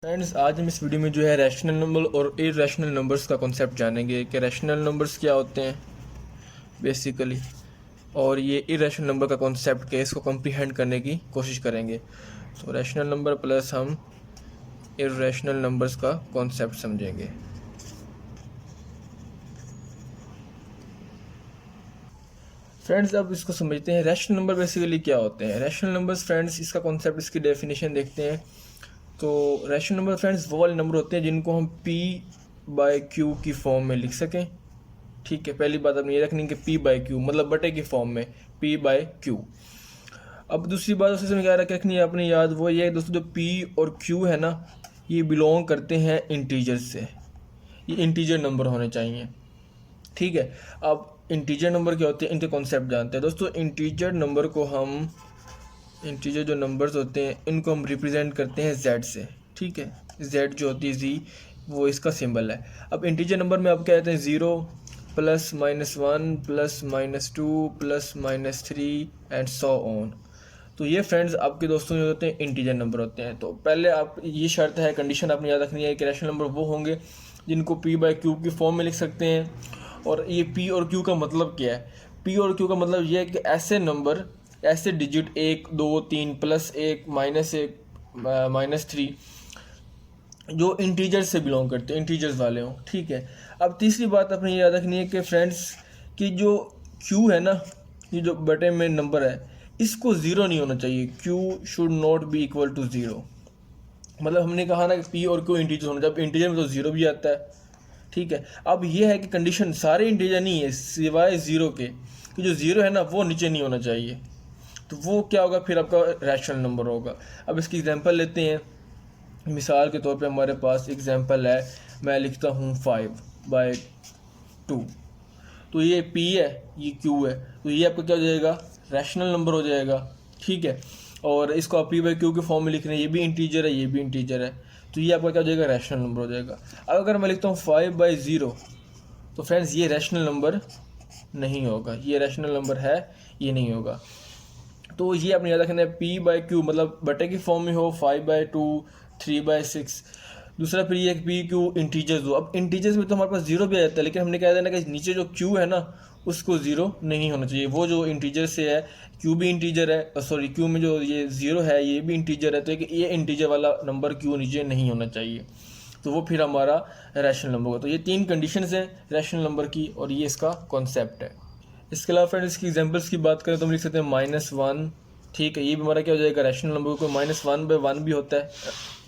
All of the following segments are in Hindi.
फ्रेंड्स, आज हम इस वीडियो में जो है रैशनल नंबर और इरेशनल नंबर्स का कॉन्सेप्ट जानेंगे कि रैशनल नंबर्स क्या होते हैं बेसिकली, और ये इरेशनल नंबर का कॉन्सेप्ट के इसको कम्प्रीहेंड करने की कोशिश करेंगे। तो रैशनल नंबर प्लस हम इरेशनल नंबर्स का कॉन्सेप्ट समझेंगे। फ्रेंड्स, अब इसको समझते हैं रैशनल नंबर बेसिकली क्या होते हैं। रैशनल नंबर्स फ्रेंड्स, इसका कॉन्सेप्ट, इसकी डेफिनेशन देखते हैं। तो रैशनल नंबर फ्रेंड्स वो वाले नंबर होते हैं जिनको हम P बाय Q की फॉर्म में लिख सकें। ठीक है, पहली बात आपने ये रखनी कि P बाय Q मतलब बटे की फॉर्म में P बाय Q। अब दूसरी बात उसमें क्या रखनी है अपनी याद, वो ये दोस्तों, जो P और Q है ना, ये बिलोंग करते हैं इंटीजर से। ये इंटीजर नंबर होने चाहिए। ठीक है, अब इंटीजर नंबर क्या होते हैं इनके कॉन्सेप्ट जानते हैं दोस्तों। इंटीजर नंबर को हम, इंटीजर जो नंबर्स होते हैं इनको हम रिप्रेजेंट करते हैं z से। ठीक है, z जो होती है z, वो इसका सिंबल है। अब इंटीजर नंबर में आप क्या कहते हैं, 0 plus -1 plus -2 plus -3 and so on. तो ये फ्रेंड्स आपके दोस्तों जो होते हैं इंटीजर नंबर होते हैं। तो पहले आप, ये शर्त है, कंडीशन आपने याद रखनी है कि रैशनल नंबर वो होंगे जिनको P बाय Q की फॉर्म में लिख सकते हैं। और ये P और Q का मतलब क्या है? P और Q का मतलब ये है कि ऐसे नंबर, ऐसे डिजिट 1 2 3 +1 -1 -3 जो इंटीजर से बिलोंग करते हैं, इंटीजर्स वाले हों। ठीक है, अब तीसरी बात अपने ये याद रखनी है कि फ्रेंड्स कि जो Q है ना, ये जो बटे में नंबर है, इसको ज़ीरो नहीं होना चाहिए। Q should not be equal to zero. मतलब हमने कहा ना कि P और Q इंटीजर होना चाहिए, अब इंटीजर में तो ज़ीरो भी आता है। ठीक है, अब ये है कि कंडीशन सारे इंटीजर नहीं है सिवाय ज़ीरो के, कि जो ज़ीरो है ना वो नीचे नहीं होना चाहिए। तो वो क्या होगा फिर, आपका रैशनल नंबर होगा। अब इसकी एग्जांपल लेते हैं। मिसाल के तौर पे हमारे पास एग्जांपल है, मैं लिखता हूँ 5/2। तो ये P है, ये Q है, तो ये आपका क्या हो जाएगा, रैशनल नंबर हो जाएगा। ठीक है, और इसको आप P बाई Q के फॉर्म में लिख रहे हैं, ये भी इंटीजर है, ये भी इंटीजर है, तो ये आपका क्या हो जाएगा, रैशनल नंबर हो जाएगा। अब अगर मैं लिखता हूँ 5/0, तो फ्रेंड्स ये रैशनल नंबर नहीं होगा, ये रैशनल नंबर है, ये नहीं होगा। तो ये आपने याद रखना है, P बाई Q मतलब बटे की फॉर्म में हो, 5/2 3/6। दूसरा फिर ये P Q इंटीजर्स हो। अब इंटीजर्स में तो हमारे पास जीरो भी आ जाता है, लेकिन हमने कह देना कि नीचे जो Q है ना उसको ज़ीरो नहीं होना चाहिए। वो जो इंटीजर से है, Q भी इंटीजर है, सॉरी Q में जो ये ज़ीरो है ये भी इंटीजर है, तो ये इंटीजर वाला नंबर Q नीचे नहीं होना चाहिए। तो वो फिर हमारा रैशनल नंबर होगा। तो ये तीन कंडीशंस हैं रैशनल नंबर की, और ये इसका कॉन्सेप्ट है। इसके अलावा फ्रेंड्स इसकी एग्जांपल्स की बात करें तो हम लिख सकते हैं -1। ठीक है, ये भी हमारा क्या हो जाएगा, रैशनल नंबर को -1/1 भी होता है,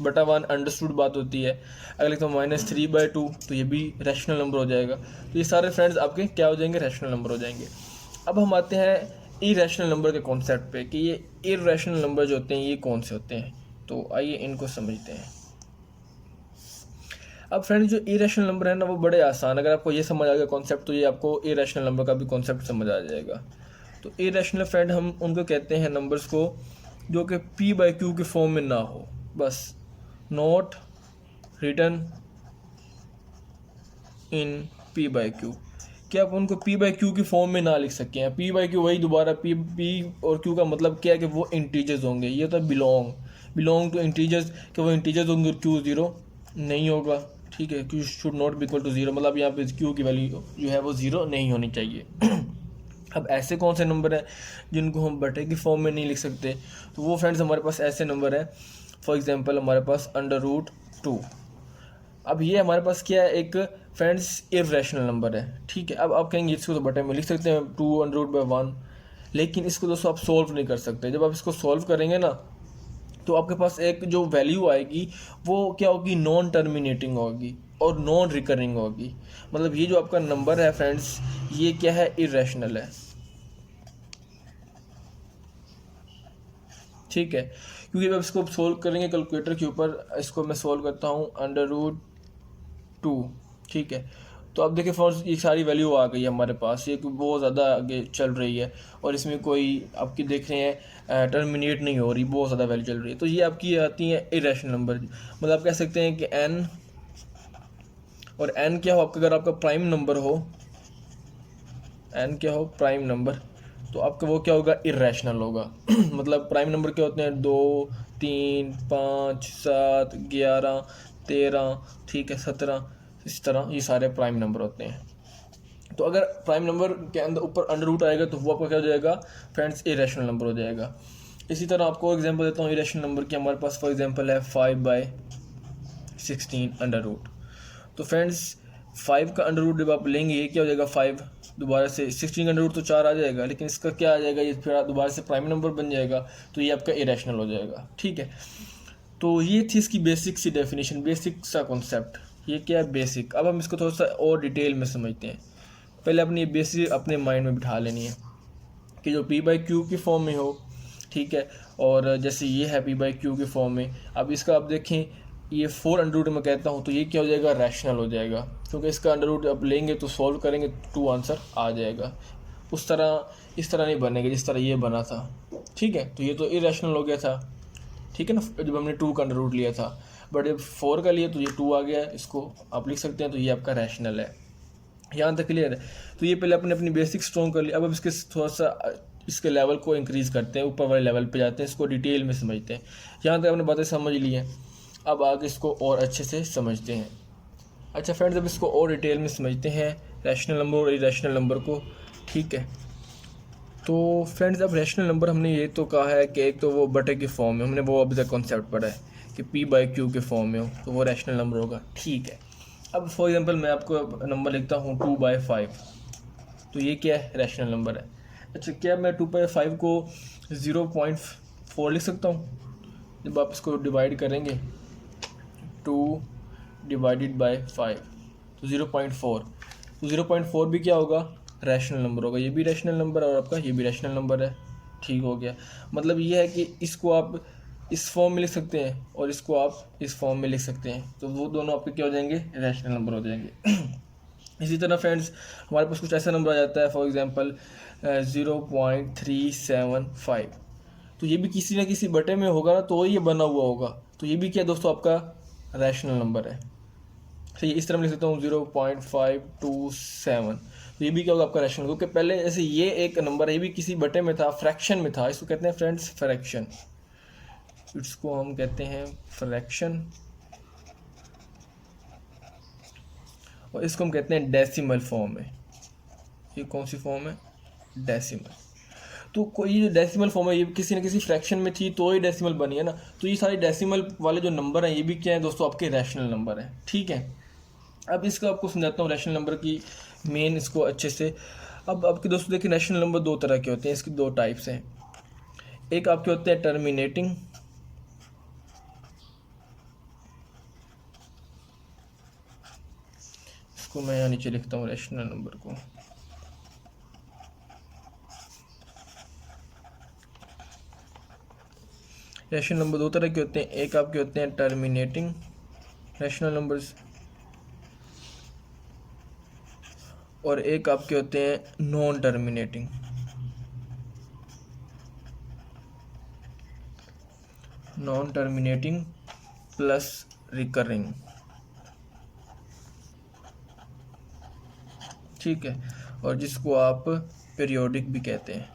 बटा 1 अंडरस्टूड बात होती है। अगर लिखता हूँ -3/2 तो ये भी रैशनल नंबर हो जाएगा। तो ये सारे फ्रेंड्स आपके क्या हो जाएंगे, रैशनल नंबर हो जाएंगे। अब हम आते हैं इरेशनल नंबर के कॉन्सेप्ट पे कि ये इरेशनल नंबर जो होते हैं ये कौन से होते हैं। तो आइए इनको समझते हैं। अब फ्रेंड्स जो इरेशनल नंबर है ना वो बड़े आसान, अगर आपको ये समझ आ गया कॉन्सेप्ट तो ये आपको इरेशनल नंबर का भी कॉन्सेप्ट समझ आ जाएगा। तो इरेशनल फ्रेंड हम उनको कहते हैं नंबर्स को जो कि P बाई Q के फॉर्म में ना हो, बस not written in P by Q। क्या आप उनको P बाई Q की फॉर्म में ना लिख सकें हैं। P बाई Q वही दोबारा P और Q का मतलब क्या है कि वो इंटीजर्स होंगे। ये तो बिलोंग टू इंटीजर्स, कि वो इंटीजर्स होंगे, Q ज़ीरो नहीं होगा। ठीक है, Q should not be equal to zero, मतलब यहाँ पे Q की वैल्यू जो है वो ज़ीरो नहीं होनी चाहिए। अब ऐसे कौन से नंबर हैं जिनको हम बटे की फॉर्म में नहीं लिख सकते? तो वो फ्रेंड्स हमारे पास ऐसे नंबर हैं, फॉर एग्जांपल हमारे पास √2। अब ये हमारे पास क्या है, एक फ्रेंड्स इरेशनल नंबर है। ठीक है, अब आप कहेंगे इसको तो बटे में लिख सकते हैं 2√1, लेकिन इसको दोस्तों आप सोल्व नहीं कर सकते। जब आप इसको सोल्व करेंगे ना तो आपके पास एक जो वैल्यू आएगी वो क्या होगी, नॉन टर्मिनेटिंग होगी और नॉन रिकरिंग होगी। मतलब ये जो आपका नंबर है फ्रेंड्स ये क्या है, इरेशनल है। ठीक है, क्योंकि जब इसको सोल्व करेंगे कैलकुलेटर के ऊपर, इसको मैं सोल्व करता हूँ √2। ठीक है, तो अब देखिए फ्रेंड्स ये सारी वैल्यू आ गई है हमारे पास, ये बहुत ज़्यादा आगे चल रही है और इसमें कोई आपकी देख रहे हैं टर्मिनेट नहीं हो रही, बहुत ज़्यादा वैल्यू चल रही है। तो ये आपकी आती है इरेशनल नंबर। मतलब आप कह सकते हैं कि n, और n क्या हो आपका, अगर आपका प्राइम नंबर हो, n क्या हो, प्राइम नंबर, तो आपका वो क्या होगा, इरेशनल होगा। मतलब प्राइम नंबर क्या होते हैं, 2 3, 5, 7, 11, 13, ठीक है, 17, इस तरह ये सारे प्राइम नंबर होते हैं। तो अगर प्राइम नंबर के अंदर ऊपर अंडर रूट आएगा तो वो आपका क्या हो जाएगा फ्रेंड्स, इरेशनल नंबर हो जाएगा। इसी तरह आपको एग्जांपल देता हूँ इरेशनल नंबर की। हमारे पास फॉर एग्जांपल है 5/16 अंडर रूट। तो फ्रेंड्स 5 का अंडर रूट जब आप लेंगे ये क्या हो जाएगा 5, दोबारा से 16 का अंडर रूट तो 4 आ जाएगा, लेकिन इसका क्या आ जाएगा, ये फिर दोबारा से प्राइम नंबर बन जाएगा, तो ये आपका इरेशनल हो जाएगा। ठीक है, तो ये थी इसकी बेसिक सी डेफिनेशन, बेसिक सा कॉन्सेप्ट। ये क्या है बेसिक। अब हम इसको थोड़ा सा और डिटेल में समझते हैं। पहले अपनी ये बेसिक अपने माइंड में बिठा लेनी है कि जो p/q की फॉर्म में हो, ठीक है, और जैसे ये है p/q की फॉर्म में। अब इसका आप देखें ये 4 अंडर रूट में कहता हूँ तो ये क्या हो जाएगा, रैशनल हो जाएगा, क्योंकि इसका अंडर रूट अब लेंगे तो सॉल्व करेंगे 2 आंसर आ जाएगा। उस तरह इस तरह नहीं बनेगा जिस तरह ये बना था। ठीक है, तो ये तो इरेशनल हो गया था, ठीक है ना, जब हमने 2 का अंडर रूट लिया था। बट जब 4 का लिया तो ये 2 आ गया, इसको आप लिख सकते हैं, तो ये आपका रैशनल है। यहाँ तक क्लियर है। तो ये पहले अपने अपनी बेसिक स्ट्रॉन्ग कर लिया। अब इसके थोड़ा सा इसके लेवल को इंक्रीज़ करते हैं, ऊपर वाले लेवल पे जाते हैं, इसको डिटेल में समझते हैं। यहाँ तक अपने बातें समझ ली हैं, अब आगे इसको और अच्छे से समझते हैं। अच्छा फ्रेंड्स, अब इसको और डिटेल में समझते हैं रैशनल नंबर और इरेशनल नंबर को। ठीक है, तो फ्रेंड्स अब रैशनल नंबर हमने ये तो कहा है कि एक तो वो बटे की फॉर्म में, हमने वो अभी तक कॉन्सेप्ट पढ़ा है कि p/q के फॉर्म में हो तो वो रैशनल नंबर होगा। ठीक है, अब फॉर एग्जांपल मैं आपको नंबर लिखता हूँ 2/5, तो ये क्या है, रैशनल नंबर है। अच्छा, क्या मैं 2/5 को 0.4 लिख सकता हूँ? जब आप इसको डिवाइड करेंगे 2 डिवाइडेड बाय 5 तो 0.4, तो 0.4 भी क्या होगा, रैशनल नंबर होगा। ये भी रैशनल नंबर है और आपका ये भी रैशनल नंबर है। ठीक हो गया, मतलब ये है कि इसको आप इस फॉर्म में लिख सकते हैं और इसको आप इस फॉर्म में लिख सकते हैं, तो वो दोनों आपके क्या हो जाएंगे, रैशनल नंबर हो जाएंगे। इसी तरह फ्रेंड्स हमारे पास कुछ ऐसा नंबर आ जाता है फॉर एग्जांपल 0.375, तो ये भी किसी न किसी बटे में होगा ना, तो ये बना हुआ होगा, तो ये भी क्या दोस्तों आपका रैशनल नंबर है। तो इस तरह मैं लिख सकता हूँ 0.527, तो ये भी क्या होगा आपका रैशनल, क्योंकि पहले जैसे ये एक नंबर है, ये भी किसी बटे में था, फ्रैक्शन में था, इसको कहते हैं फ्रेंड्स फ्रैक्शन, इसको हम कहते हैं फ्रैक्शन, और इसको हम कहते हैं डेसिमल फॉर्म में। ये कौन सी फॉर्म है, डेसिमल। तो कोई जो डेसिमल फॉर्म है ये किसी न किसी फ्रैक्शन में थी तो ये डेसिमल बनी है ना, तो ये सारे डेसिमल वाले जो नंबर हैं ये भी क्या है दोस्तों, आपके रैशनल नंबर हैं। ठीक है, अब इसको आपको समझाता हूँ रैशनल नंबर की मेन इसको अच्छे से। अब आपके दोस्तों देखिए रैशनल नंबर 2 तरह के होते हैं, इसकी 2 टाइप्स हैं। एक आपके होते हैं टर्मिनेटिंग, इसको मैं यहाँ नीचे लिखता हूँ रैशनल नंबर को। रैशनल नंबर 2 तरह के होते हैं, एक आपके होते हैं टर्मिनेटिंग रैशनल नंबर्स और एक आपके होते हैं non terminating. Non terminating plus recurring. ठीक है, और जिसको आप पीरियोडिक भी कहते हैं।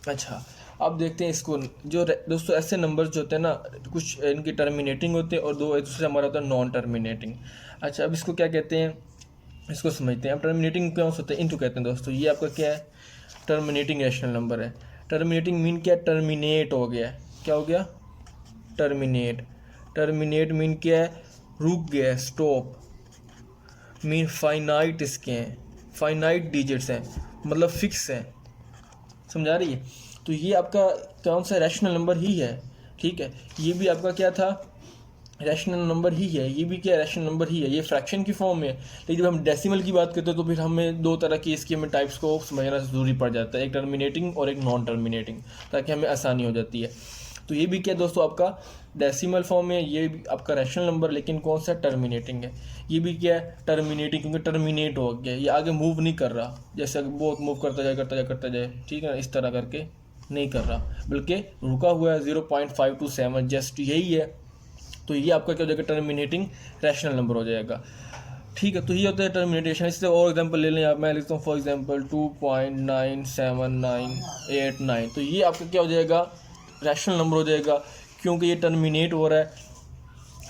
अच्छा, अब देखते हैं इसको, जो दोस्तों ऐसे नंबर्स जो होते हैं ना, कुछ इनकी टर्मिनेटिंग होते हैं और दो एक दूसरे हमारा होता है नॉन टर्मिनेटिंग। अच्छा, अब इसको क्या कहते हैं, इसको समझते हैं। अब टर्मिनेटिंग क्या होता है, इनटू कहते हैं दोस्तों। ये आपका क्या है, टर्मिनेटिंग रैशनल नंबर है। टर्मिनेटिंग मीन क्या है, टर्मिनेट हो गया। क्या हो गया, टर्मिनेट। टर्मिनेट मीन क्या है, रुक गया, स्टॉप। मीन फाइनाइट इसके हैं, फाइनाइट डिजिट्स हैं, मतलब फिक्स हैं। समझा रही है? तो ये आपका कौन सा रैशनल नंबर ही है। ठीक है, ये भी आपका क्या था, रैशनल नंबर ही है। ये भी क्या रैशनल नंबर ही है, ये फ्रैक्शन की फॉर्म में है। लेकिन जब हम डेसिमल की बात करते हैं तो फिर हमें 2 तरह की इसकी हमें टाइप्स को समझना ज़रूरी पड़ जाता है, एक टर्मिनेटिंग और एक नॉन टर्मिनेटिंग, ताकि हमें आसानी हो जाती है। तो ये भी क्या दोस्तों आपका डेसिमल फॉर्म में, ये भी आपका रैशनल नंबर, लेकिन कौन सा, टर्मिनेटिंग है। ये भी क्या है, टर्मिनेटिंग, क्योंकि टर्मिनेट हो गया, ये आगे मूव नहीं कर रहा, जैसे बहुत मूव करता जाए, ठीक है ना, इस तरह करके नहीं कर रहा, बल्कि रुका हुआ है 0.527, जस्ट यही है। तो ये आपका क्या हो जाएगा, टर्मिनेटिंग रैशनल नंबर हो जाएगा। ठीक है, तो ये होता है टर्मिनेटेशन। इससे और एग्जांपल ले लें आप, मैं लिखता हूँ फॉर एग्जांपल 2.97989, तो ये आपका क्या हो जाएगा, रैशनल नंबर हो जाएगा, क्योंकि ये टर्मिनेट हो रहा है।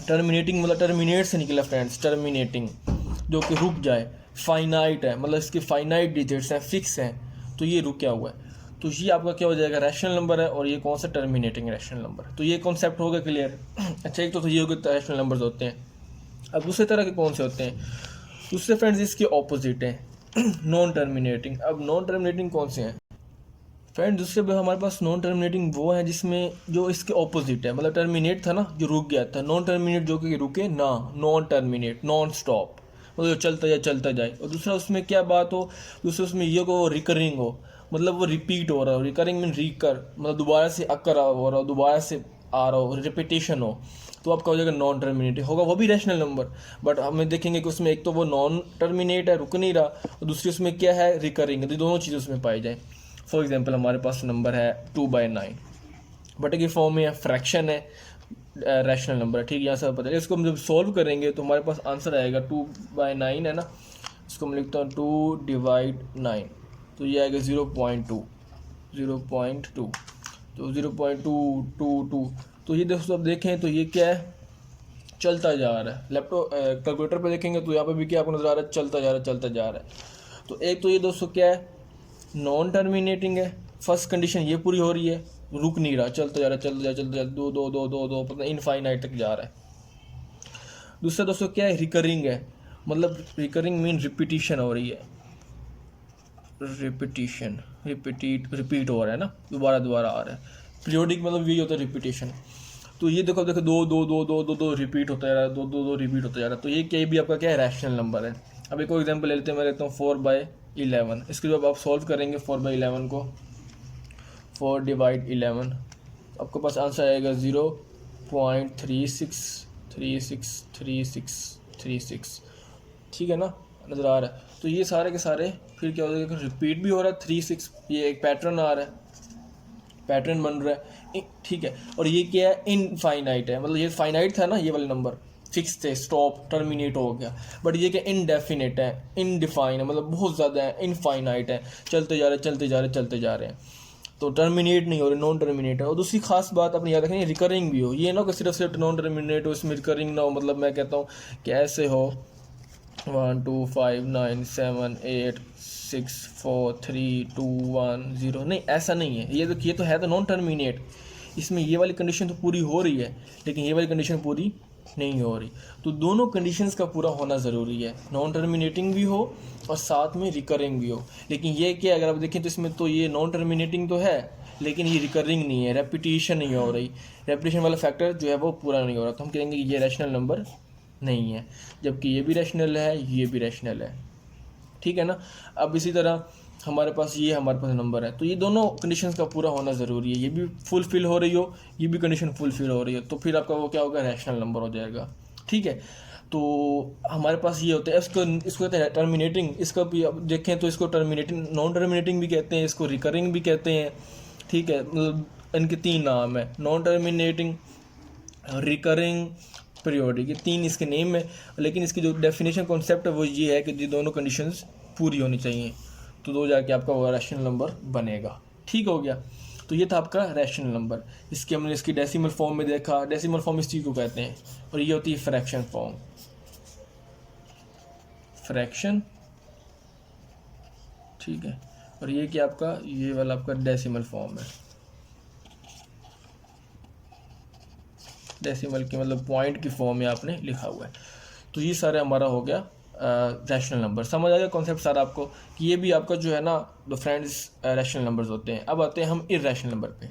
टर्मिनेटिंग मतलब टर्मिनेट से निकला फ्रेंड्स, टर्मिनेटिंग जो कि रुक जाए, फाइनाइट है मतलब इसकी फाइनाइट डिजिट्स हैं, फिक्स हैं, तो ये रुका हुआ है। तो ये आपका क्या हो जाएगा, रैशनल नंबर है। और ये कौन सा, टर्मिनेटिंग रैशनल नंबर। तो ये कॉन्सेप्ट हो गया क्लियर। अच्छा, एक तो ये हो गए रैशनल नंबर्स होते हैं। अब दूसरे तरह के कौन से होते हैं, दूसरे फ्रेंड्स इसके ऑपोजिट हैं, नॉन टर्मिनेटिंग। अब नॉन टर्मिनेटिंग कौन से हैं फ्रेंड, दूसरे पे हमारे पास नॉन टर्मिनेटिंग वो है जिसमें जो इसके ऑपोजिट है, मतलब टर्मिनेट था ना जो रुक गया था, नॉन टर्मिनेट जो कि रुके ना, नॉन टर्मिनेट, नॉन स्टॉप, मतलब जो चलता जाए। और दूसरा उसमें क्या बात हो, दूसरा उसमें ये को रिकरिंग हो, मतलब वो रिपीट हो रहा हो, रिकरिंग मीन रिकर, मतलब दोबारा से अकर हो रहा हो, दोबारा से आ रहा हो, रिपीटेशन हो, तो आपका हो जाएगा नॉन टर्मिनेट होगा, वो भी रैशनल नंबर। बट हमें देखेंगे कि उसमें एक तो वो नॉन टर्मिनेट है, रुक नहीं रहा, और दूसरी उसमें क्या है, रिकरिंग, तो दोनों चीज़ें उसमें पाई जाए। फॉर एग्जांपल हमारे पास नंबर है 2/9, बटे की फॉर्म में है, फ्रैक्शन है, रैशनल नंबर है, ठीक है। यहाँ से पता है, इसको हम जब सॉल्व करेंगे तो हमारे पास आंसर आएगा 2/9 है ना, इसको मैं लिखता हूँ 2/9, तो ये आएगा 0.2, 0.2, तो 0.222। तो ये दोस्तों अब देखें तो ये क्या है, चलता जा रहा है। लैपटॉप कैलकुलेटर पे देखेंगे तो यहाँ पे भी क्या आपको नज़र आ रहा है, चलता जा रहा है, चलता जा रहा है। तो एक तो ये दोस्तों क्या है, नॉन टर्मिनेटिंग है, फर्स्ट कंडीशन ये पूरी हो रही है, रुक नहीं रहा, चलता जा रहा है, चलता जा दो दो दो दो दो मतलब इनफाइनाइट तक जा रहा है। दूसरा दोस्तों क्या है, रिकरिंग है, मतलब रिकरिंग मीन रिपीटिशन हो रही है, रिपीटिशन, रिपीट हो रहा है ना, दोबारा दोबारा आ रहा है। पीरियोडिक मतलब यही होता है रिपीटेशन। तो ये देखो देखो दो दो दो दो दो दो रिपीट होता जा रहा है, दो दो दो रिपीट होता जा रहा है, तो ये क्या भी आपका क्या है, रैशनल नंबर है। अब एक और एग्जांपल ले लेते हैं, मैं लेता हूँ 4/11। इसके जब आप सॉल्व करेंगे 4/11 को, 4/11, आपके पास आंसर आएगा 0.36363636, ठीक है ना, नज़र आ रहा है। तो ये सारे के सारे फिर क्या हो जाएगा, रिपीट भी हो रहा है 36, ये एक पैटर्न आ रहा है, पैटर्न बन रहा है, ठीक है। और ये क्या है, इनफाइनाइट है, मतलब ये फाइनाइट था ना, ये वाले नंबर फिक्स थे, स्टॉप टर्मिनेट हो गया। बट ये क्या, इनडेफिनेट है, इनडिफाइन है, मतलब बहुत ज़्यादा है, इनफाइनाइट है, चलते जा रहे चलते जा रहे चलते जा रहे हैं, तो टर्मिनेट नहीं हो रहे, नॉन टर्मिनेट है। और दूसरी खास बात अपनी याद रखें, रिकरिंग भी हो, ये ना कि सिर्फ सिर्फ नॉन टर्मिनेट हो, इसमें रिकरिंग ना हो, मतलब मैं कहता हूँ कि ऐसे हो 1 2 5 9 7 8 6 4 3 2 1 0, नहीं ऐसा नहीं है। ये तो है तो नॉन टर्मिनेट, इसमें ये वाली कंडीशन तो पूरी हो रही है, लेकिन ये वाली कंडीशन पूरी नहीं हो रही। तो दोनों कंडीशंस का पूरा होना ज़रूरी है, नॉन टर्मिनेटिंग भी हो और साथ में रिकरिंग भी हो। लेकिन ये क्या, अगर आप देखें तो इसमें तो ये नॉन टर्मिनेटिंग तो है, लेकिन ये रिकरिंग नहीं है, रेपिटेशन नहीं हो रही, रेपिटेशन वाला फैक्टर जो है वो पूरा नहीं हो रहा, तो हम कहेंगे ये रैशनल नंबर नहीं है। जबकि ये भी रैशनल है, ये भी रैशनल है, ठीक है ना। अब इसी तरह हमारे पास नंबर है, तो ये दोनों कंडीशंस का पूरा होना ज़रूरी है, ये भी फुलफिल हो रही हो, ये भी कंडीशन फुलफिल हो रही है, तो फिर आपका वो क्या होगा, रैशनल नंबर हो जाएगा, ठीक है। तो हमारे पास ये होता है, इसको कहते हैं टर्मिनेटिंग। इसका भी अब देखें तो इसको टर्मिनेटिंग, नॉन टर्मिनेटिंग भी कहते हैं, इसको रिकरिंग भी कहते हैं, ठीक है। मतलब इनके 3 नाम है, नॉन टर्मिनेटिंग, रिकरिंग, पीरियोडिक, ये 3 इसके नेम है। लेकिन इसकी जो डेफिनेशन कॉन्सेप्ट है वो ये है कि ये दोनों कंडीशंस पूरी होनी चाहिए, तो दो जाके आपका वो रैशनल नंबर बनेगा, ठीक हो गया। तो ये था आपका रैशनल नंबर। इसके हमने इसकी डेसिमल फॉर्म में देखा, डेसिमल फॉर्म इस चीज़ को कहते हैं, और ये होती है फ्रैक्शन फॉर्म, फ्रैक्शन, ठीक है। और ये क्या आपका, ये वाला आपका डेसिमल फॉर्म है, डेसिमल की मतलब पॉइंट की फॉर्म में आपने लिखा हुआ है। तो ये सारा हमारा हो गया रैशनल नंबर। समझ आ गया कॉन्सेप्ट सारा आपको, कि ये भी आपका जो है ना दो फ्रेंड्स रैशनल नंबर्स होते हैं। अब आते हैं हम इरैशनल नंबर पे।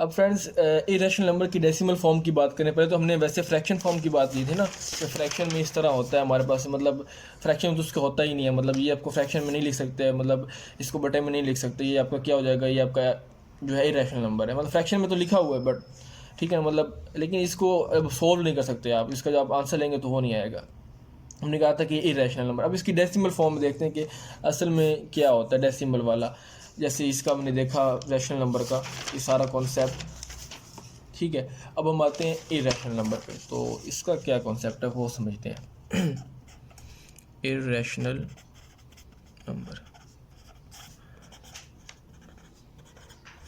अब फ्रेंड्स इरैशनल नंबर की डेसिमल फॉर्म की बात करें, पहले तो हमने वैसे फ्रैक्शन फॉर्म की बात की थी ना, कि फ्रैक्शन में इस तरह होता है हमारे पास, मतलब फ्रैक्शन तो उसका होता ही नहीं है, मतलब ये आपको फ्रैक्शन में नहीं लिख सकते, मतलब इसको बटे में नहीं लिख सकते, ये आपका क्या हो जाएगा, ये आपका जो है इरैशनल नंबर है। मतलब फ्रैक्शन में तो लिखा हुआ है बट ठीक है, मतलब लेकिन इसको अब सोल्व नहीं कर सकते आप, इसका जब आप आंसर लेंगे तो वो नहीं आएगा। हमने कहा था कि इरेशनल नंबर। अब इसकी डेसिमल फॉर्म में देखते हैं कि असल में क्या होता है डेसिमल वाला। जैसे इसका हमने देखा रैशनल नंबर का ये सारा कॉन्सेप्ट, ठीक है। अब हम आते हैं इरेशनल नंबर पे, तो इसका क्या कॉन्सेप्ट है वो समझते हैं। इरेशनल नंबर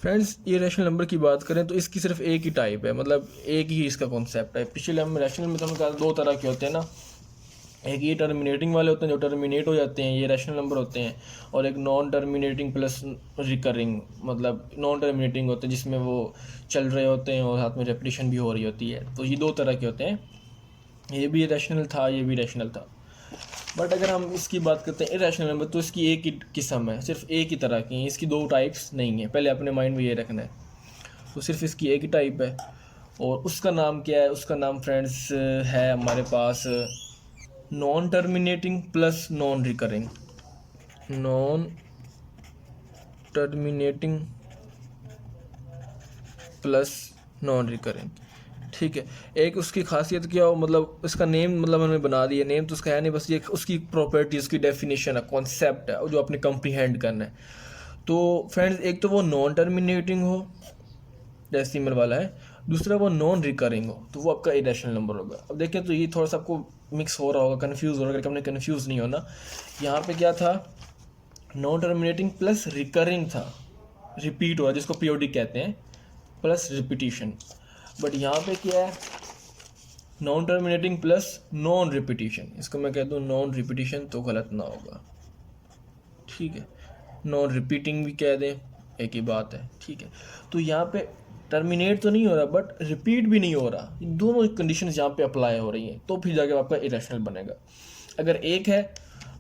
फ्रेंड्स ये रैशनल नंबर की बात करें तो इसकी सिर्फ एक ही टाइप है, मतलब एक ही इसका कॉन्सेप्ट है। पिछले हम रैशनल में तो हमने कहा दो तरह के होते हैं ना, एक ये टर्मिनेटिंग वाले होते हैं जो टर्मिनेट हो जाते हैं, ये रैशनल नंबर होते हैं, और एक नॉन टर्मिनेटिंग प्लस रिकरिंग, मतलब नॉन टर्मिनेटिंग होते हैं जिसमें वो चल रहे होते हैं और साथ में रेपिटेशन भी हो रही होती है। तो ये दो तरह के होते हैं, ये भी रैशनल था, ये भी रैशनल था। बट अगर हम इसकी बात करते हैं इरेशनल नंबर, तो इसकी एक ही किस्म है, सिर्फ एक ही तरह की है, इसकी दो टाइप्स नहीं है, पहले अपने माइंड में ये रखना है। तो सिर्फ इसकी एक ही टाइप है, और उसका नाम क्या है, उसका नाम फ्रेंड्स है हमारे पास non terminating plus non recurring. Non terminating plus non recurring, ठीक है। एक उसकी खासियत क्या हो, मतलब इसका नेम मतलब हमने बना दिया, नेम तो उसका है नहीं, बस ये उसकी प्रॉपर्टी, उसकी डेफिनेशन है, कॉन्सेप्ट है जो आपने कंप्रीहेंड करना है। तो फ्रेंड्स एक तो वो नॉन टर्मिनेटिंग हो, डेसिमल वाला है, दूसरा वो नॉन रिकरिंग हो, तो वो आपका इरेशनल नंबर होगा। अब देखें तो ये थोड़ा सा आपको मिक्स हो रहा होगा, कन्फ्यूज़ हो रहा है, अगर हमने कन्फ्यूज़ नहीं होना। यहाँ पे क्या था, नॉन टर्मिनेटिंग प्लस रिकरिंग था, रिपीट हो रहा है जिसको पीरियोडिक कहते हैं, प्लस रिपीटिशन। बट यहाँ पे क्या है, non terminating plus non repetition, इसको मैं कह दूँ नॉन रिपीटिशन तो गलत ना होगा, ठीक है। नॉन रिपीटिंग भी कह दें, एक ही बात है, ठीक है। तो यहाँ पे टर्मिनेट तो नहीं हो रहा बट रिपीट भी नहीं हो रहा, दोनों कंडीशन यहाँ पे अप्लाई हो रही हैं, तो फिर जाके आपका इरेशनल बनेगा। अगर एक है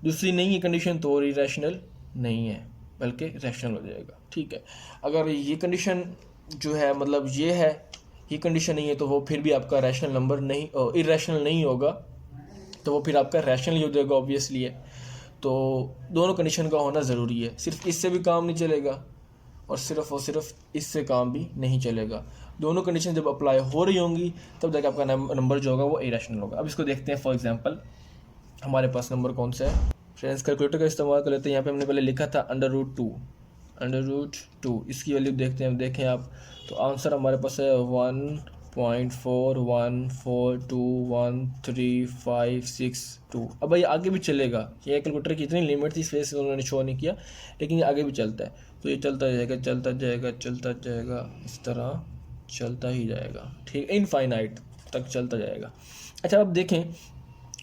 दूसरी नहीं है कंडीशन, तो और इरेशनल नहीं है बल्कि रैशनल हो जाएगा, ठीक है। अगर ये कंडीशन जो है, मतलब ये है, ये कंडीशन नहीं है, तो वो फिर भी आपका रैशनल नंबर नहीं, इरेशनल नहीं होगा, तो वो फिर आपका रैशनल ही हो जाएगा, ऑब्वियसली है। तो दोनों कंडीशन का होना ज़रूरी है, सिर्फ इससे भी काम नहीं चलेगा और सिर्फ इससे काम भी नहीं चलेगा। दोनों कंडीशन जब अप्लाई हो रही होंगी तब जाकर आपका नंबर जो होगा वो इरेशनल होगा। अब इसको देखते हैं, फॉर एग्जांपल हमारे पास नंबर कौन सा है। फ्रेंड्स कैलकुलेटर का इस्तेमाल कर लेते हैं। यहाँ पे हमने पहले लिखा था √2, इसकी वैल्यू देखते हैं। देखें आप, तो आंसर हमारे पास है 1.41421356 अब भाई आगे भी चलेगा, ये कैलकुलेटर की इतनी लिमिट थी इस वजह से उन्होंने शो नहीं किया, लेकिन ये आगे भी चलता है। तो ये चलता जाएगा इस तरह चलता ही जाएगा, ठीक, इनफाइनाइट तक चलता जाएगा। अच्छा अब देखें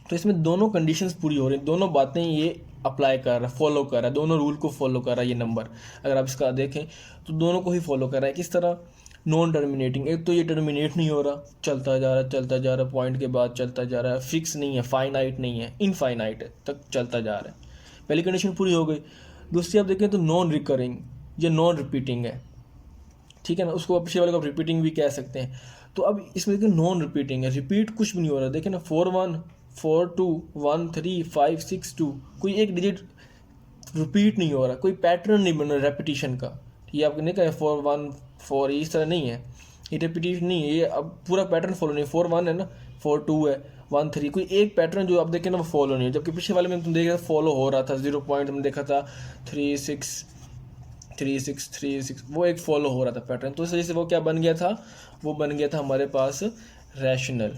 तो इसमें दोनों कंडीशंस पूरी हो रही हैं, दोनों बातें ये अप्लाई कर रहा है, फॉलो कर रहा है, दोनों रूल को फॉलो कर रहा है ये नंबर। अगर आप इसका देखें तो दोनों को ही फॉलो कर रहा है। किस तरह, नॉन टर्मिनेटिंग, एक तो ये टर्मिनेट नहीं हो रहा, चलता जा रहा, पॉइंट के बाद चलता जा रहा है, फिक्स नहीं है, फाइनाइट नहीं है, इनफाइनाइट तक चलता जा रहा है, पहली कंडीशन पूरी हो गई। दूसरी आप देखें तो नॉन रिकरिंग, ये नॉन रिपीटिंग है, ठीक है ना, उसको पिछले वाले को आप रिपीटिंग भी कह सकते हैं। तो अब इसमें देखिए नॉन रिपीटिंग है, रिपीट कुछ भी नहीं हो रहा, देखिए ना 41421356 कोई एक डिजिट रिपीट नहीं हो रहा, कोई पैटर्न नहीं बन रहा रेपिटेशन का। ये आपने नहीं कहा 414 इस तरह नहीं है, ये रेपिटेशन नहीं है, ये अब पूरा पैटर्न फॉलो नहीं, 41 है ना, 42 है, 13, कोई एक पैटर्न जो आप देखें ना वो फॉलो नहीं है। जबकि पिछले वाले में तुम देख रहे फॉलो हो रहा था, 0 पॉइंट हमने देखा था 3636, वो एक फॉलो हो रहा था पैटर्न, तो इस वजह से वो क्या बन गया था, वो बन गया था हमारे पास रैशनल।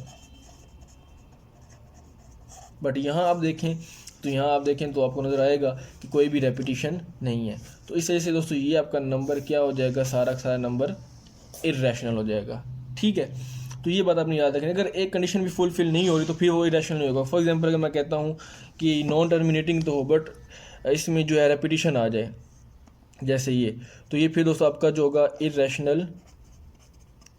बट यहाँ आप देखें तो आपको नज़र आएगा कि कोई भी रेपिटेशन नहीं है। तो इस वजह से दोस्तों ये आपका नंबर क्या हो जाएगा, सारा का सारा नंबर इरेशनल हो जाएगा, ठीक है। तो ये बात आपने याद रखनी, अगर एक कंडीशन भी फुलफिल नहीं हो रही तो फिर वो इरेशनल नहीं होगा। फॉर एग्जांपल अगर मैं कहता हूँ कि नॉन टर्मिनेटिंग तो हो बट इसमें जो है रेपिटेशन आ जाए जैसे ये, तो ये फिर दोस्तों आपका जो होगा इरेशनल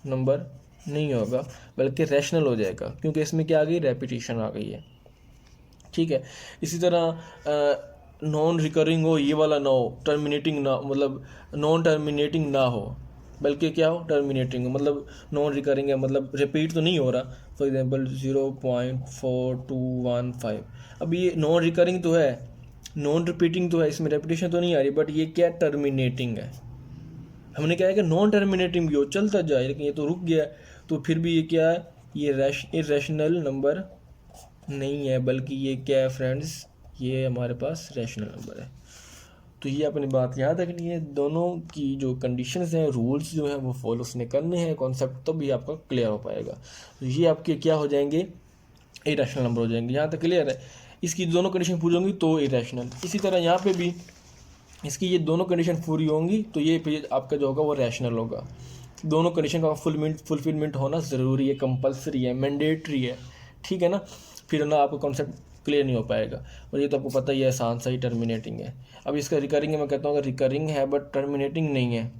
नंबर नहीं होगा बल्कि रैशनल हो जाएगा, क्योंकि इसमें क्या आ गई, रेपिटेशन आ गई है, ठीक है। इसी तरह नॉन रिकरिंग हो, ये वाला ना हो, टर्मिनेटिंग ना, मतलब नॉन टर्मिनेटिंग ना हो बल्कि क्या हो, टर्मिनेटिंग हो, मतलब नॉन रिकरिंग है, मतलब रिपीट तो नहीं हो रहा। फॉर एग्जांपल 0.4215, अब ये नॉन रिकरिंग तो है, नॉन रिपीटिंग तो है, इसमें रेपिटेशन तो नहीं आ रही, बट ये क्या टर्मिनेटिंग है। हमने क्या है कि नॉन टर्मिनेटिंग भी हो, चलता जाए, लेकिन ये तो रुक गया, तो फिर भी ये क्या है, ये इरेशनल नंबर नहीं है बल्कि ये क्या है फ्रेंड्स, ये हमारे पास रैशनल नंबर है। तो ये अपनी बात याद रखनी है, दोनों की जो कंडीशंस हैं, रूल्स जो हैं वो फॉलो उसने करने हैं, कॉन्सेप्ट तो भी आपका क्लियर हो पाएगा। तो ये आपके क्या हो जाएंगे, इरेशनल नंबर हो जाएंगे। यहाँ तक क्लियर है, इसकी दोनों कंडीशन पूरी होंगी तो इरेशनल। इसी तरह यहाँ पे भी इसकी ये दोनों कंडीशन पूरी होंगी तो ये फिर आपका जो होगा वो रैशनल होगा। दोनों कंडीशन का फुलफिलमेंट होना ज़रूरी है, कंपलसरी है, मैंडेटरी है, ठीक है ना। फिर ना आपका कॉन्सेप्ट क्लियर नहीं हो पाएगा। और ये तो आपको पता ही है, आसान सा ही टर्मिनेटिंग है। अब इसका रिकरिंग है, मैं कहता हूँ अगर रिकरिंग है बट टर्मिनेटिंग नहीं है,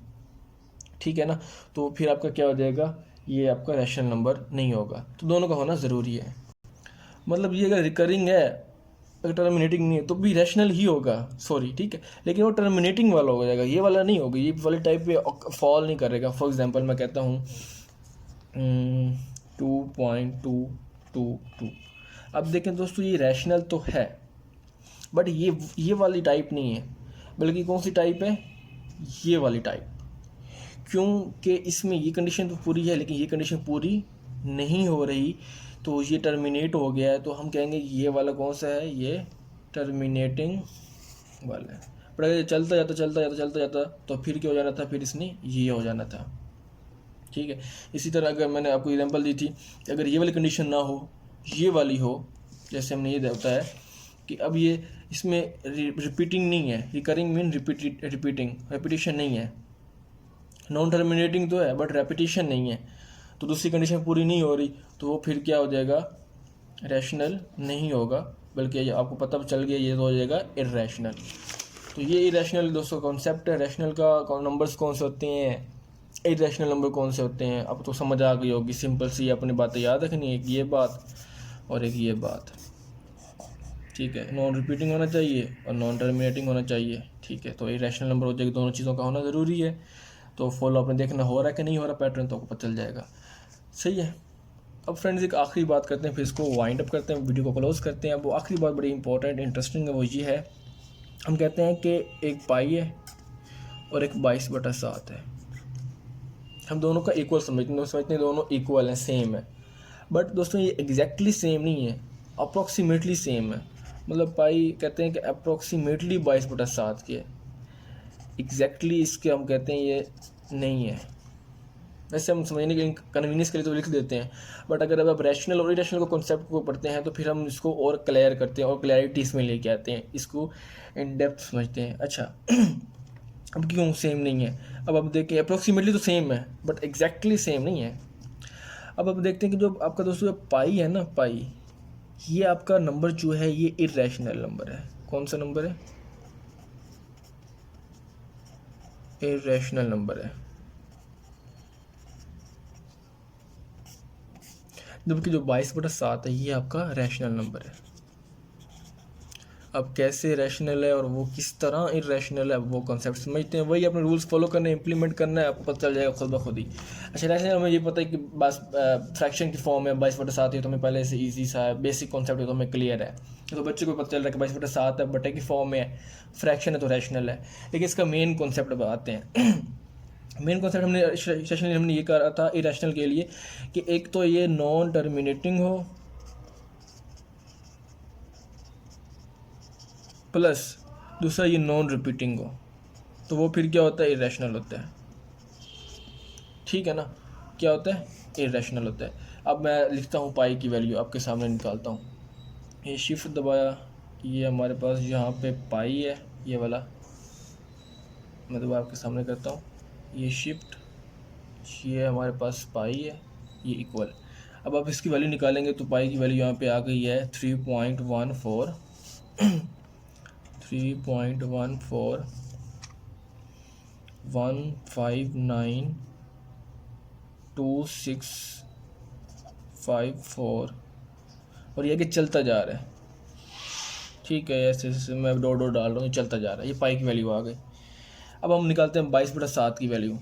ठीक है ना, तो फिर आपका क्या हो जाएगा, ये आपका रैशनल नंबर नहीं होगा। तो दोनों का होना ज़रूरी है। मतलब ये अगर रिकरिंग है, अगर टर्मिनेटिंग नहीं है तो भी रैशनल ही होगा, सॉरी, ठीक है, लेकिन वो टर्मिनेटिंग वाला हो जाएगा, ये वाला नहीं होगा, ये वाले टाइप पे फॉल नहीं करेगा। फॉर एग्जांपल मैं कहता हूँ 2.222। अब देखें दोस्तों, ये रैशनल तो है बट ये वाली टाइप नहीं है, बल्कि कौन सी टाइप है, ये वाली टाइप। क्योंकि इसमें ये कंडीशन तो पूरी है लेकिन ये कंडीशन पूरी नहीं हो रही, तो ये टर्मिनेट हो गया है, तो हम कहेंगे ये वाला कौन सा है, ये टर्मिनेटिंग वाला है। पर अगर चलता जाता तो फिर क्या हो जाना था, फिर इसने ये हो जाना था, ठीक है। इसी तरह अगर मैंने आपको एग्जांपल दी थी, अगर ये वाली कंडीशन ना हो, ये वाली हो, जैसे हमने ये बताया कि अब ये इसमें रिपीटिंग नहीं है, रिकरिंग मीन रेपिटेशन नहीं है, नॉन टर्मिनेटिंग तो है बट रेपिटेशन नहीं है, तो दूसरी कंडीशन पूरी नहीं हो रही, तो वो फिर क्या हो जाएगा, रैशनल नहीं होगा, बल्कि आपको पता चल गया ये तो हो जाएगा इर्रेशनल। तो ये इरेशनल दोस्तों कॉन्सेप्ट है। रैशनल का नंबर्स कौन से होते हैं, इरेशनल नंबर कौन से होते हैं, अब तो समझ आ गई होगी। सिंपल सी अपनी बातें याद रखनी है, एक ये बात और एक ये बात, ठीक है। नॉन रिपीटिंग होना चाहिए और नॉन टर्मिनेटिंग होना चाहिए, ठीक है। तो इरेशनल नंबर हो जाएगी, दोनों चीज़ों का होना ज़रूरी है। तो फॉलो आपने देखना हो रहा है कि नहीं हो रहा पैटर्न, तो आपको पता चल जाएगा, सही है। अब फ्रेंड्स एक आखिरी बात करते हैं, फिर इसको वाइंड अप करते हैं, वीडियो को क्लोज करते हैं। अब वो आखिरी बात बड़ी इंपॉर्टेंट इंटरेस्टिंग है, वो ये है, हम कहते हैं कि एक पाई है और एक 22/7 है। हम दोनों का इक्वल समझते हैं, दोनों इक्वल हैं, सेम है। बट दोस्तों ये एग्जैक्टली सेम नहीं है, अप्रॉक्सीमेटली सेम है। मतलब पाई कहते हैं कि अप्रॉक्सीमेटली 22/7 की है, एग्जैक्टली इसके हम कहते हैं ये नहीं है। वैसे हम समझने के कन्वीनियंस के लिए तो लिख देते हैं, बट अगर अब आप रैशनल और इरेशनल को कॉन्सेप्ट को पढ़ते हैं तो फिर हम इसको और क्लियर करते हैं और क्लैरिटी इसमें लेके आते हैं, इसको इन डेप्थ समझते हैं। अच्छा अब क्यों सेम नहीं है, अब आप देखें अप्रोक्सीमेटली तो सेम है बट एग्जैक्टली सेम नहीं है। अब देखते हैं कि जो आपका दोस्तों पाई है ना, पाई, ये आपका नंबर जो है ये इरेशनल नंबर है। कौन सा नंबर है, इरेशनल नंबर है, जबकि जो 22/7 है ये आपका रैशनल नंबर है। अब कैसे रैशनल है और वो किस तरह इरेशनल है, वो कॉन्सेप्ट समझते हैं, वही अपने रूल्स फॉलो करने इंप्लीमेंट करना है, आपको पता चल जाएगा खुद ब खुद ही। अच्छा रैशनल हमें ये पता है कि बस फ्रैक्शन की फॉर्म है, 22/7 है, तो हमें पहले से ईजी सा है, बेसिक कॉन्सेप्ट है, तो हमें क्लियर है। तो बच्चे को पता चल रहा है कि 22/7 है, बटे की फॉर्म में है, फ्रैक्शन है तो रैशनल है। लेकिन इसका मेन कॉन्सेप्ट अब आते हैं। मेन कॉन्सेप्ट हमने सेशन में हमने ये कहा था इरेशनल के लिए कि एक तो ये नॉन टर्मिनेटिंग हो, प्लस दूसरा ये नॉन रिपीटिंग हो, तो वो फिर क्या होता है, इरेशनल होता है, ठीक है ना। क्या होता है, इरेशनल होता है। अब मैं लिखता हूँ पाई की वैल्यू आपके सामने निकालता हूँ, ये शिफ्ट दबाया, ये हमारे पास यहाँ पे पाई है, ये वाला मैं दोबारा आपके सामने करता हूँ, ये शिफ्ट, ये हमारे पास पाई है, ये इक्वल। अब आप इसकी वैल्यू निकालेंगे तो पाई की वैल्यू यहाँ पे आ गई है 3.14 3.1592654 और ये कि चलता जा रहा है, ठीक है। ऐसे ऐसे मैं डॉट डॉट डाल रहा हूँ, चलता जा रहा है, ये पाई की वैल्यू आ गई। अब हम निकालते हैं 22/7 की वैल्यू,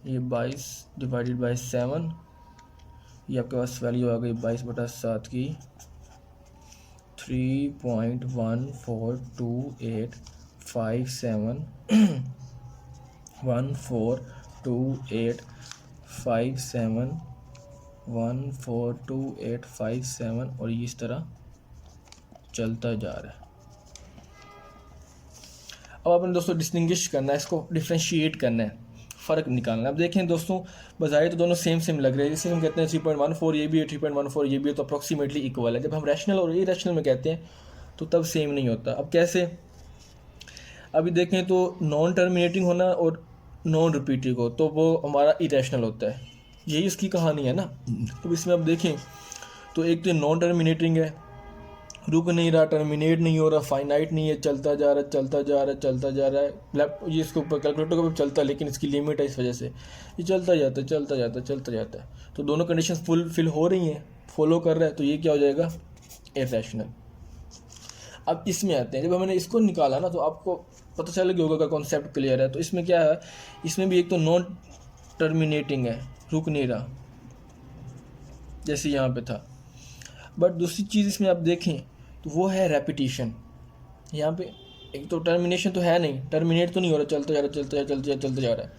ये 22/7, ये आपके पास वैल्यू आ गई 22/7 की 3.142857 142857 और ये इस तरह चलता जा रहा है। अब आपने दोस्तों डिस्टिंग्विश करना है, इसको डिफ्रेंशिएट करना है, फ़र्क निकालना है। अब देखें दोस्तों, बजाय तो दोनों सेम लग रहे हैं, जैसे हम कहते हैं 3.14 ये भी है, 3.14 ये भी है, तो अप्रॉक्सीमेटली इक्वल है। जब हम रैशनल और इरेशनल में कहते हैं तो तब सेम नहीं होता। अब कैसे, अभी देखें तो नॉन टर्मिनेटिंग होना और नॉन रिपीटिंग हो तो वो हमारा इरेशनल होता है, यही इसकी कहानी है ना। तो इसमें अब देखें तो एक तो नॉन टर्मिनेटिंग है, रुक नहीं रहा, टर्मिनेट नहीं हो रहा, फाइनाइट नहीं है, चलता जा रहा है चलता जा रहा है चलता जा रहा है, ये इसके ऊपर कैलकुलेटर के ऊपर चलता है लेकिन इसकी लिमिट है, इस वजह से ये चलता जाता है चलता जाता है चलता जाता है। तो दोनों कंडीशन फुलफिल हो रही हैं, फॉलो कर रहा है, तो ये क्या हो जाएगा, इरेशनल। अब इसमें आते हैं, जब मैंने इसको निकाला ना तो आपको पता चल गया होगा का कॉन्सेप्ट क्लियर है। तो इसमें क्या है, इसमें भी एक तो नॉन टर्मिनेटिंग है, रुक नहीं रहा जैसे यहाँ पे था, बट दूसरी चीज़ इसमें आप देखें तो वो है रेपिटिशन। यहाँ पे एक तो टर्मिनेशन तो है नहीं, टर्मिनेट तो नहीं हो रहा, चलता जा रहा चलता जा चलता जा चलता जा रहा है।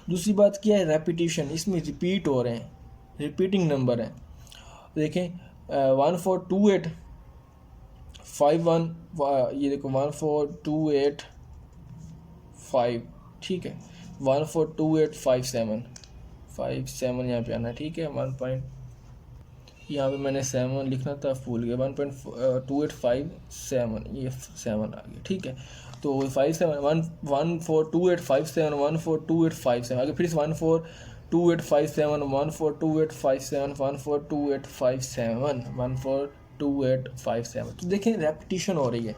दूसरी बात क्या है, रेपिटिशन, इसमें रिपीट हो रहे हैं, रिपीटिंग नंबर है। देखें 142851, ये देखो 14285, ठीक है 142857 यहाँ पे आना है, ठीक है 1 पॉइंट, यहाँ पे मैंने 7 लिखना था, भूल गया, 1.2857, ये 7 आ गया, ठीक है। तो 142857 142857 आगे फिर 142857 142857 142857 142857। तो देखें रेपिटिशन हो रही है,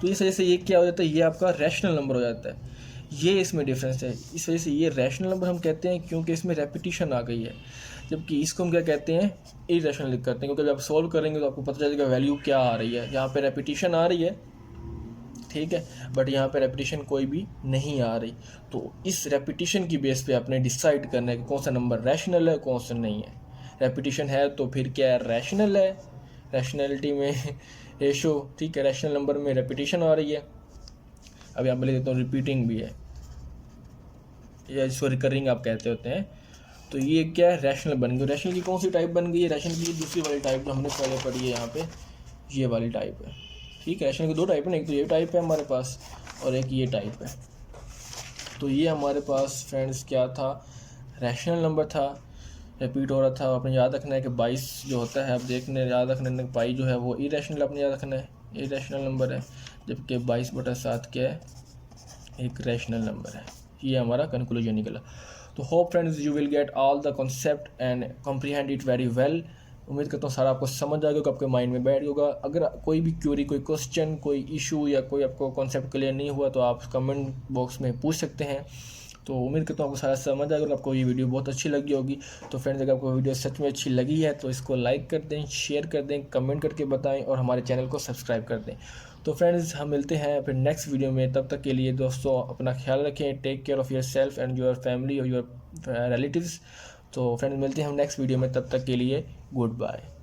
तो इस वजह से ये क्या हो जाता है, ये आपका रैशनल नंबर हो जाता है। ये इसमें डिफरेंस है, इस वजह से ये रैशनल नंबर हम कहते हैं क्योंकि इसमें रेपिटिशन आ गई है, जबकि इसको हम क्या कहते हैं, इरेशनल लिख करते हैं, क्योंकि जब आप सॉल्व करेंगे तो आपको पता चलेगा वैल्यू क्या आ रही है। यहाँ पे रेपिटिशन आ रही है, ठीक है, बट यहाँ पे रेपिटिशन कोई भी नहीं आ रही। तो इस रेपिटिशन की बेस पे आपने डिसाइड करना है कि कौन सा नंबर रैशनल है कौन सा नहीं है। रेपिटिशन है तो फिर क्या है, रैशनल है, रैशनैलिटी में रेशो, ठीक है, रैशनल नंबर में रेपिटिशन आ रही है। अब यहाँ पे लिख देता हूँ रिपीटिंग भी है, या इसको रिकरिंग आप कहते होते हैं। तो ये क्या है, रैशनल बन गई। रैशनल की कौन सी टाइप बन गई है, रैशनल की दूसरी वाली टाइप जो हमने पहले पढ़ी है, यहाँ पे ये वाली टाइप है, ठीक है। रैशनल की 2 टाइप है ना, एक तो ये टाइप है हमारे पास और एक ये टाइप है। तो ये हमारे पास फ्रेंड्स क्या था, रैशनल नंबर था, रिपीट हो रहा था। आपने याद रखना है कि 22 जो होता है, आप देखने याद रखना है पाई जो है वो इरेशनल आपने याद रखना है, इरेशनल नंबर है, जबकि 22/7 क्या है, एक रैशनल नंबर है। ये हमारा कंक्लूजन निकला। तो hope friends you will get all the concept and comprehend it very well. उम्मीद करता हूँ सारा आपको समझ आ गया, आपके माइंड में बैठ होगा। अगर कोई भी क्यूरी, कोई क्वेश्चन, कोई इशू या कोई आपको कॉन्सेप्ट क्लियर नहीं हुआ तो आप कमेंट बॉक्स में पूछ सकते हैं। तो उम्मीद करता हूँ आपको सारा समझ आएगा और आपको ये वीडियो बहुत अच्छी लगी होगी। तो फ्रेंड्स अगर आपको वीडियो सच में अच्छी लगी है तो इसको लाइक कर दें, शेयर कर दें, कमेंट करके बताएं और हमारे चैनल को सब्सक्राइब कर दें। तो फ्रेंड्स हम मिलते हैं फिर नेक्स्ट वीडियो में, तब तक के लिए दोस्तों अपना ख्याल रखें, take care of your self and your family और योर रिलेटिव्स। तो फ्रेंड्स मिलते हैं हम नेक्स्ट वीडियो में, तब तक के लिए गुड बाय।